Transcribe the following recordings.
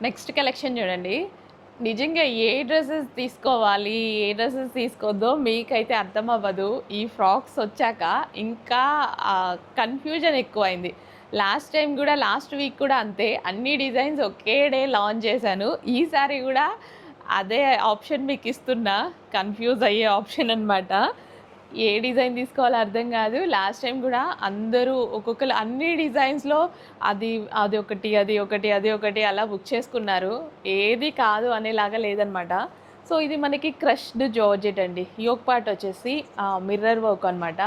Next collection చూడండి. నిజంగా ఏ dresses తీసుకోవాలి, ఏ డ్రెసెస్ తీసుకోవద్దో మీకైతే అర్థమవ్వదు. ఈ ఫ్రాక్స్ వచ్చాక ఇంకా కన్ఫ్యూజన్ ఎక్కువైంది. లాస్ట్ టైం కూడా, లాస్ట్ వీక్ కూడా అంతే. అన్ని డిజైన్స్ ఒకే డే లాంచ్ చేశాను. ఈసారి కూడా అదే ఆప్షన్ మీకు ఇస్తున్నా. కన్ఫ్యూజ్ అయ్యే ఆప్షన్ అనమాట. ఏ డిజైన్ తీసుకోవాలో అర్థం కాదు. లాస్ట్ టైం కూడా అందరూ ఒక్కొక్కరు అన్ని డిజైన్స్లో అది అది ఒకటి అది ఒకటి అది ఒకటి అలా బుక్ చేసుకున్నారు. ఏది కాదు అనేలాగా లేదనమాట. సో ఇది మనకి క్రష్డ్ జార్జెట్ అండి. యోక్ పార్ట్ వచ్చేసి మిర్రర్ వర్క్ అనమాట.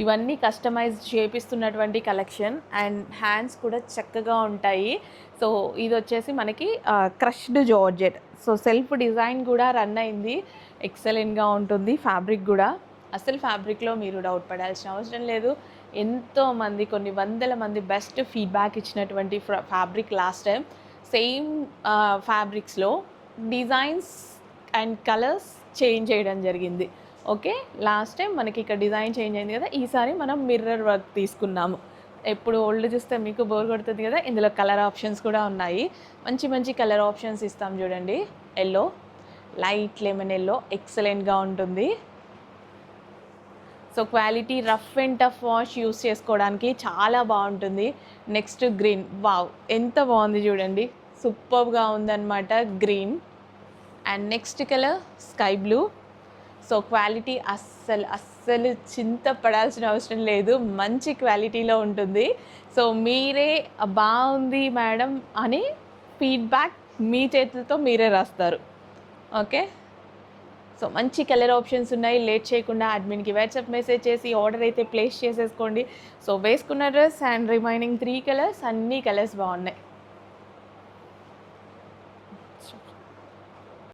ఇవన్నీ కస్టమైజ్ చేపిస్తున్నటువంటి కలెక్షన్ అండ్ హ్యాండ్స్ కూడా చక్కగా ఉంటాయి. సో ఇది వచ్చేసి మనకి crushed georgette. So self design కూడా రన్ అయింది. ఎక్సలెంట్గా ఉంటుంది. ఫ్యాబ్రిక్ కూడా అసలు ఫ్యాబ్రిక్లో మీరు డౌట్ పడాల్సిన అవసరం లేదు. ఎంతోమంది, కొన్ని వందల మంది బెస్ట్ ఫీడ్బ్యాక్ ఇచ్చినటువంటి ఫ్యాబ్రిక్ లాస్ట్ టైం. సేమ్ ఫ్యాబ్రిక్స్లో డిజైన్స్ అండ్ కలర్స్ చేంజ్ చేయడం జరిగింది. ఓకే, లాస్ట్ టైం మనకి ఇక్కడ డిజైన్ చేంజ్ అయింది కదా, ఈసారి మనం మిర్రర్ వర్క్ తీసుకున్నాము. ఎప్పుడు ఓల్డ్ చూస్తే మీకు బోర్ కొడుతుంది కదా. ఇందులో కలర్ ఆప్షన్స్ కూడా ఉన్నాయి. మంచి మంచి కలర్ ఆప్షన్స్ ఇస్తాం చూడండి. ఎల్లో, లైట్ లెమన్ ఎల్లో ఎక్సలెంట్గా ఉంటుంది. So quality rough and tough wash use చేసుకోవడానికి చాలా బాగుంటుంది. నెక్స్ట్ గ్రీన్, వావ్ ఎంత బాగుంది చూడండి. సూపర్గా ఉందన్నమాట green. And next colour sky blue. So quality అస్సలు చింత పడాల్సిన అవసరం లేదు. మంచి క్వాలిటీలో ఉంటుంది. సో మీరే బాగుంది మేడం అని ఫీడ్బ్యాక్ మీ చేతులతో మీరే రాస్తారు. ఓకే, సో మంచి కలర్ ఆప్షన్స్ ఉన్నాయి. లేట్ చేయకుండా అడ్మిన్కి వాట్సాప్ మెసేజ్ చేసి ఆర్డర్ అయితే ప్లేస్ చేసేసుకోండి. సో వేసుకున్న డ్రెస్ అండ్ రిమైనింగ్ 3 కలర్స్, అన్ని కలర్స్ బాగున్నాయి.